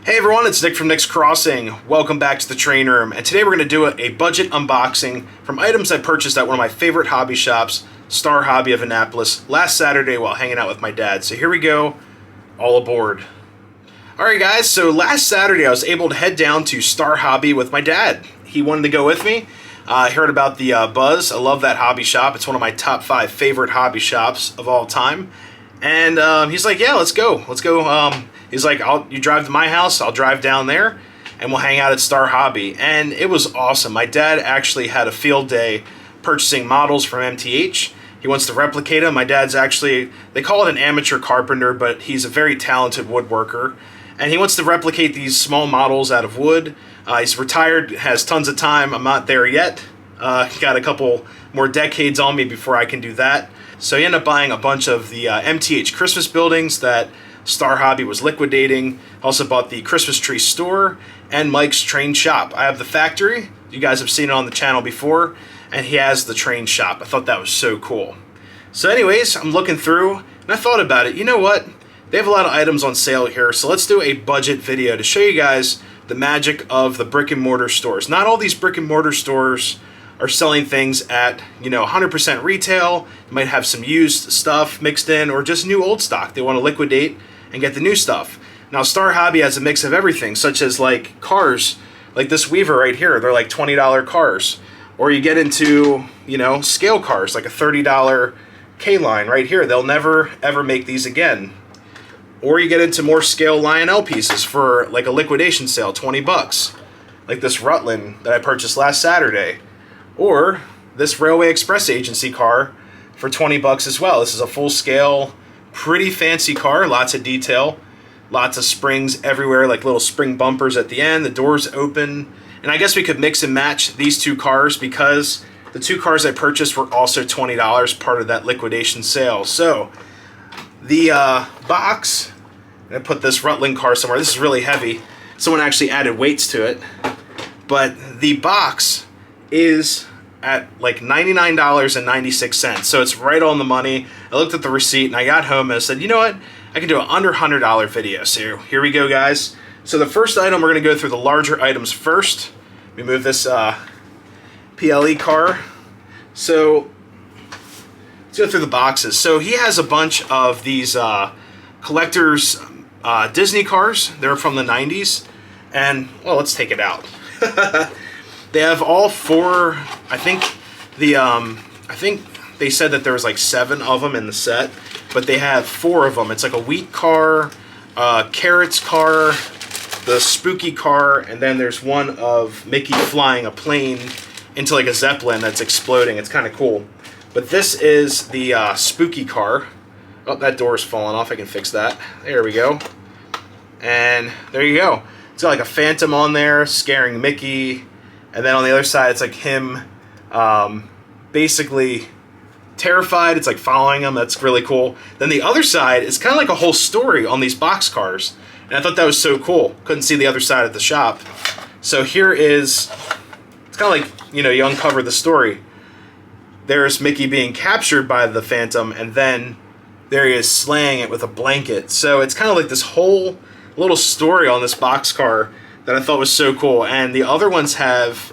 Hey everyone, it's Nick from Nick's Crossing. Welcome back to the train room, and today we're going to do a budget unboxing from items I purchased at one of my favorite hobby shops, Star Hobby of Annapolis, last Saturday while hanging out with my dad. So here we go, all aboard. Alright guys, so last Saturday I was able to head down to Star Hobby with my dad. He wanted to go with me. I heard about the buzz. I love that hobby shop. It's one of my top 5 favorite hobby shops of all time. And he's like, yeah, let's go. Let's go. He's like, you drive to my house, I'll drive down there, and we'll hang out at Star Hobby. And it was awesome. My dad actually had a field day purchasing models from MTH. He wants to replicate them. My dad's actually, they call it an amateur carpenter, but he's a very talented woodworker. And he wants to replicate these small models out of wood. He's retired, has tons of time. I'm not there yet. Got a couple more decades on me before I can do that. So he ended up buying a bunch of the MTH Christmas buildings that Star Hobby was liquidating. Also bought the Christmas tree store and Mike's train shop. I have the factory. You guys have seen it on the channel before. And he has the train shop. I thought that was so cool. So anyways, I'm looking through and I thought about it. You know what? They have a lot of items on sale here. So let's do a budget video to show you guys the magic of the brick and mortar stores. Not all these brick and mortar stores are selling things at, 100% retail. You might have some used stuff mixed in or just new old stock they want to liquidate and get the new stuff. Now Star Hobby has a mix of everything, such as like cars, like this Weaver right here. They're like $20 cars. Or you get into, scale cars, like a $30 K-line right here. They'll never ever make these again. Or you get into more scale Lionel pieces for like a liquidation sale, 20 bucks. Like this Rutland that I purchased last Saturday. Or this Railway Express Agency car for 20 bucks as well. This is a full scale, pretty fancy car, lots of detail, lots of springs everywhere, like little spring bumpers at the end, the doors open. And I guess we could mix and match these two cars because the two cars I purchased were also $20, part of that liquidation sale. So the box, I'm gonna put this Rutland car somewhere. This is really heavy. Someone actually added weights to it. But the box is at like $99.96, so it's right on the money. I looked at the receipt and I got home and I said, you know what, I can do an under $100 video. So here we go, guys. So the first item, we're going to go through the larger items first. We move this PLE car. So let's go through the boxes. So he has a bunch of these collector's Disney cars. They're from the 90s. And, well, let's take it out. They have all 4, I think they said that there was like 7 of them in the set, but they have 4 of them. It's like a wheat car, carrots car, the spooky car, and then there's one of Mickey flying a plane into like a Zeppelin that's exploding. It's kind of cool. But this is the spooky car. Oh, that door's falling off. I can fix that. There we go. And there you go. It's got like a phantom on there scaring Mickey. And then on the other side, it's like him basically terrified. It's like following him. That's really cool. Then the other side is kind of like a whole story on these box cars. And I thought that was so cool. Couldn't see the other side at the shop. So here is, it's kind of like, you uncover the story. There's Mickey being captured by the Phantom, and then there he is slaying it with a blanket. So it's kind of like this whole little story on this box car that I thought was so cool. And the other ones have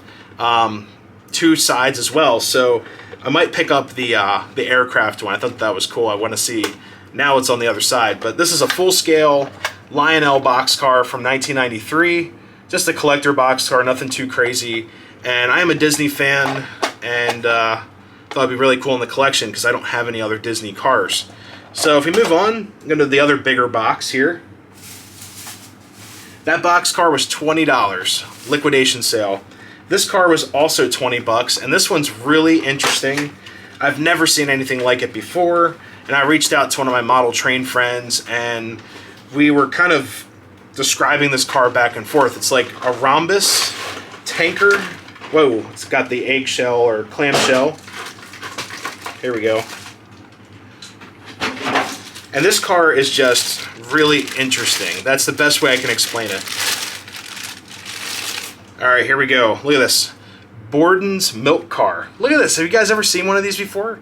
2 sides as well. So I might pick up the aircraft one. I thought that was cool. I want to see now it's on the other side. But this is a full-scale Lionel Boxcar from 1993. Just a collector boxcar, nothing too crazy. And I am a Disney fan, and thought it'd be really cool in the collection because I don't have any other Disney cars. So if we move on, I'm going to the other bigger box here. That box car was $20, liquidation sale. This car was also 20 bucks, and this one's really interesting. I've never seen anything like it before, and I reached out to one of my model train friends, and we were kind of describing this car back and forth. It's like a rhombus tanker. Whoa, it's got the eggshell or clamshell. Here we go. And this car is just really interesting. That's the best way I can explain it. Alright, here we go. Look at this. Borden's milk car. Look at this. Have you guys ever seen one of these before?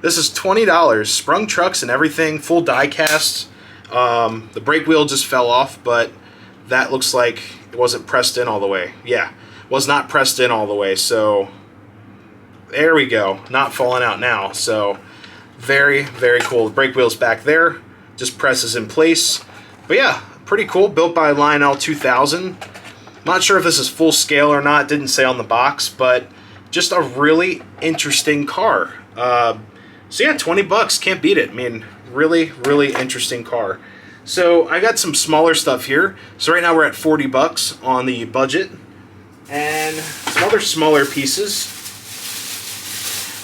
This is $20. Sprung trucks and everything. Full die cast. The brake wheel just fell off, but that looks like it wasn't pressed in all the way. Yeah, was not pressed in all the way. So there we go. Not falling out now. So very, very cool. The brake wheel's back there. Just presses in place. But yeah, pretty cool. Built by Lionel 2000. Not sure if this is full scale or not. Didn't say on the box, but just a really interesting car. So yeah, 20 bucks. Can't beat it. I mean, really, really interesting car. So I got some smaller stuff here. So right now we're at 40 bucks on the budget. And some other smaller pieces.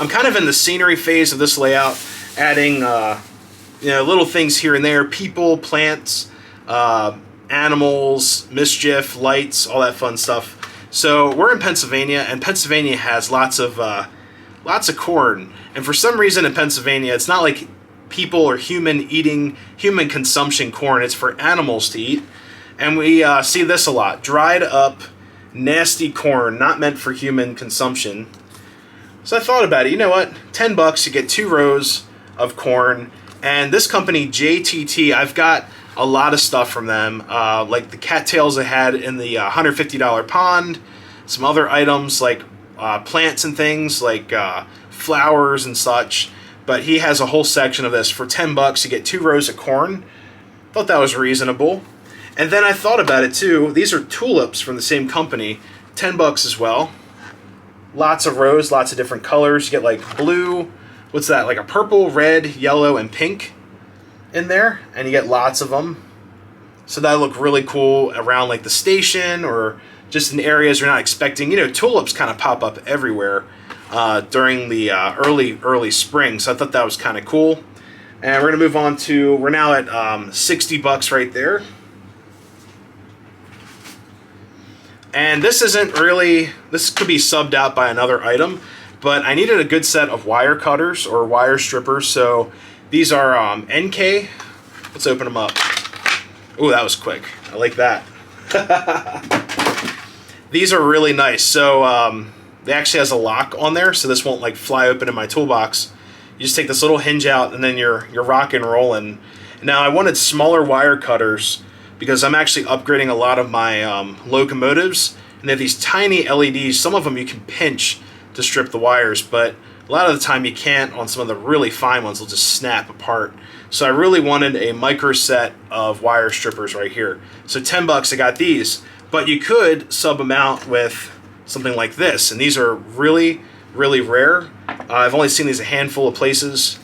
I'm kind of in the scenery phase of this layout, adding little things here and there, people, plants, animals, mischief, lights, all that fun stuff. So we're in Pennsylvania, and Pennsylvania has lots of corn. And for some reason in Pennsylvania, it's not like people or human consumption corn. It's for animals to eat. And we see this a lot. Dried up, nasty corn, not meant for human consumption. So I thought about it. You know what? 10 bucks, you get 2 rows of corn. And this company, JTT, I've got a lot of stuff from them. Like the cattails I had in the $150 pond. Some other items like plants and things like flowers and such. But he has a whole section of this. For 10 bucks, you get 2 rows of corn. Thought that was reasonable. And then I thought about it too. These are tulips from the same company. 10 bucks as well. Lots of rows, lots of different colors. You get like blue, what's that? Like a purple, red, yellow, and pink in there. And you get lots of them. So that look really cool around like the station or just in areas you're not expecting. You know, tulips kind of pop up everywhere during the early spring. So I thought that was kind of cool. And we're going to move on to, we're now at 60 bucks right there. And this isn't really, this could be subbed out by another item, but I needed a good set of wire cutters or wire strippers. So these are NK. Let's open them up. Ooh, that was quick. I like that. These are really nice. So they actually has a lock on there, so this won't like fly open in my toolbox. You just take this little hinge out, and then you're rock and rolling. Now I wanted smaller wire cutters because I'm actually upgrading a lot of my locomotives, and they have these tiny LEDs. Some of them you can pinch to strip the wires, but a lot of the time you can't on some of the really fine ones. They'll just snap apart. So I really wanted a micro set of wire strippers right here. So 10 bucks, I got these. But you could sub them out with something like this, and these are really, really rare. I've only seen these a handful of places.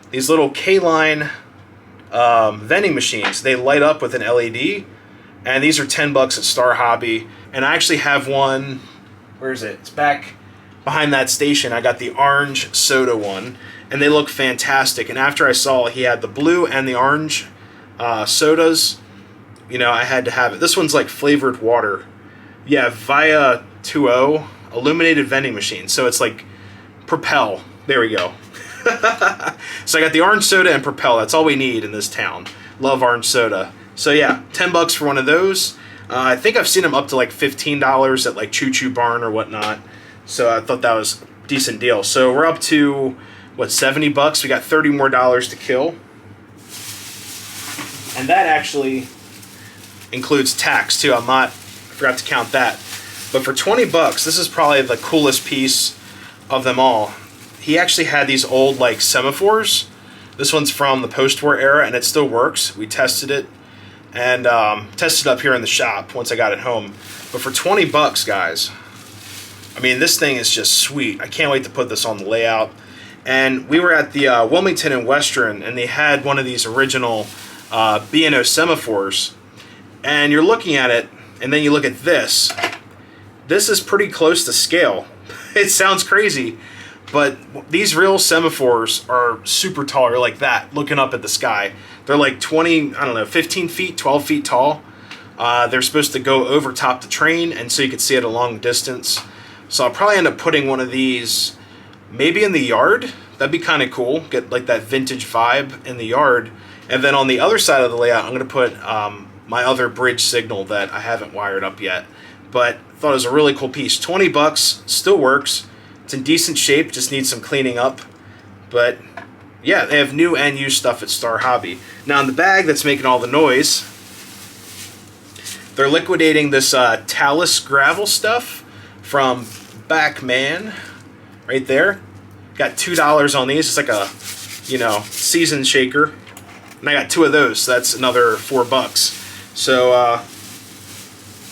These little K-line vending machines, they light up with an LED, and these are 10 bucks at Star Hobby. And I actually have one, where is it? It's back behind that station. I got the orange soda one, and they look fantastic. And after I saw he had the blue and the orange sodas, you know, I had to have it. This one's like flavored water. Yeah, Via 2.0 illuminated vending machine. So it's like Propel. There we go. So I got the orange soda and Propel. That's all we need in this town. Love orange soda. So yeah, 10 bucks for one of those. I think I've seen them up to like $15 at like Choo Choo Barn or whatnot. So I thought that was a decent deal. So we're up to, what, 70 bucks? We got 30 more dollars to kill. And that actually includes tax too. I forgot to count that. But for 20 bucks, this is probably the coolest piece of them all. He actually had these old like semaphores. This one's from the post-war era, and it still works. We tested it and tested it up here in the shop once I got it home. But for 20 bucks, guys, I mean, this thing is just sweet. I can't wait to put this on the layout. And we were at the Wilmington and Western, and they had one of these original B&O semaphores. And you're looking at it, and then you look at this. This is pretty close to scale. It sounds crazy, but these real semaphores are super tall. They're like that, looking up at the sky. They're like 20, I don't know, 15 feet, 12 feet tall. They're supposed to go over top the train, and so you can see it a long distance. So I'll probably end up putting one of these maybe in the yard. That'd be kind of cool. Get like that vintage vibe in the yard. And then on the other side of the layout, I'm going to put my other bridge signal that I haven't wired up yet. But I thought it was a really cool piece. 20 bucks, still works. It's in decent shape, just needs some cleaning up. But yeah, they have new and used stuff at Star Hobby. Now in the bag that's making all the noise, They're liquidating this Talus gravel stuff from Bachmann, right there. Got $2 on these. It's like a, seasoned shaker. And I got 2 of those, so that's another $4. So,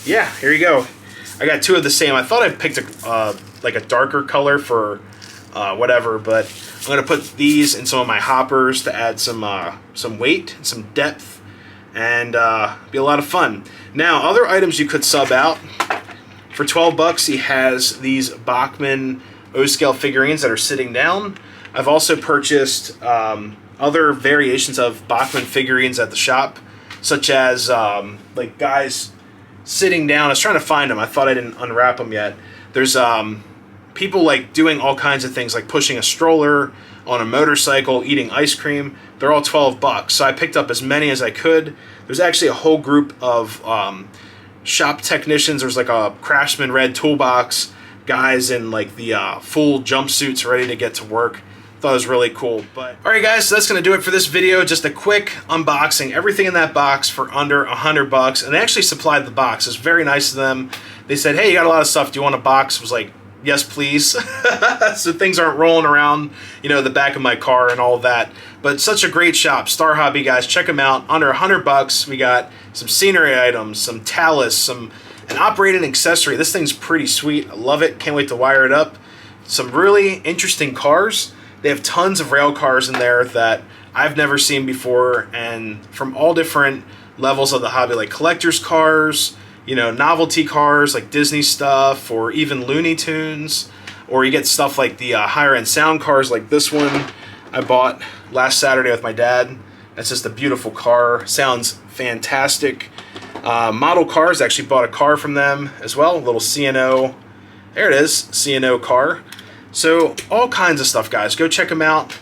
yeah, here you go. I got 2 of the same. I thought I picked like a darker color for whatever, but I'm gonna put these in some of my hoppers to add some weight, some depth, and be a lot of fun. Now, other items you could sub out. For $12, he has these Bachmann O-scale figurines that are sitting down. I've also purchased other variations of Bachmann figurines at the shop, such as like guys sitting down. I was trying to find them. I thought I didn't unwrap them yet. There's people like doing all kinds of things, like pushing a stroller, on a motorcycle, eating ice cream. They're all $12. So I picked up as many as I could. There's actually a whole group of shop technicians. There's like a Craftsman red toolbox, guys in like the full jumpsuits ready to get to work. Thought it was really cool. But alright guys, so that's gonna do it for this video. Just a quick unboxing. Everything in that box for under $100, and they actually supplied the box. It's very nice of them. They said, hey, you got a lot of stuff, do you want a box? I was like, yes please. So things aren't rolling around the back of my car and all that. But such a great shop, Star Hobby, guys. Check them out. Under $100, we got some scenery items, some Talus, an operating accessory. This thing's pretty sweet. I love it. Can't wait to wire it up. Some really interesting cars. They have tons of rail cars in there that I've never seen before, and from all different levels of the hobby, like collector's cars, novelty cars like Disney stuff, or even Looney Tunes, or you get stuff like the higher end sound cars like this one I bought last Saturday with my dad. That's just a beautiful car. Sounds fantastic. Model Cars, actually bought a car from them as well, a little C&O. There it is, C&O car. So all kinds of stuff, guys. Go check them out.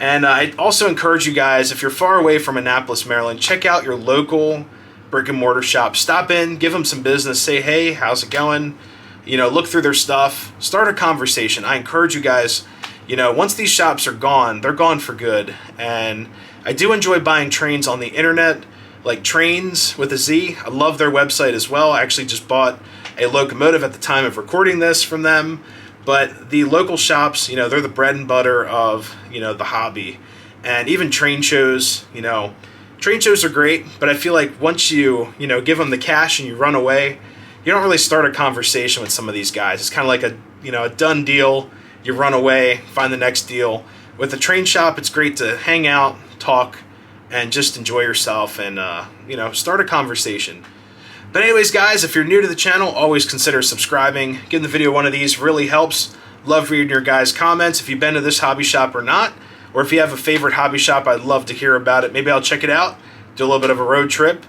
And I also encourage you guys, if you're far away from Annapolis, Maryland, check out your local brick and mortar shop. Stop in, give them some business, say, hey, how's it going? Look through their stuff, start a conversation. I encourage you guys, once these shops are gone, they're gone for good. And I do enjoy buying trains on the internet, like Trains with a Z. I love their website as well. I actually just bought a locomotive at the time of recording this from them. But the local shops, they're the bread and butter of, the hobby. And even train shows, train shows are great, but I feel like once you, give them the cash and you run away, you don't really start a conversation with some of these guys. It's kind of like a done deal. You run away, find the next deal. With the train shop, it's great to hang out, talk, and just enjoy yourself and, start a conversation. But anyways, guys, if you're new to the channel, always consider subscribing. Giving the video one of these really helps. Love reading your guys' comments if you've been to this hobby shop or not. Or if you have a favorite hobby shop, I'd love to hear about it. Maybe I'll check it out, do a little bit of a road trip.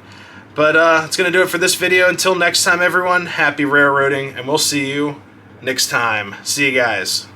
But that's going to do it for this video. Until next time, everyone, happy railroading, and we'll see you next time. See you guys.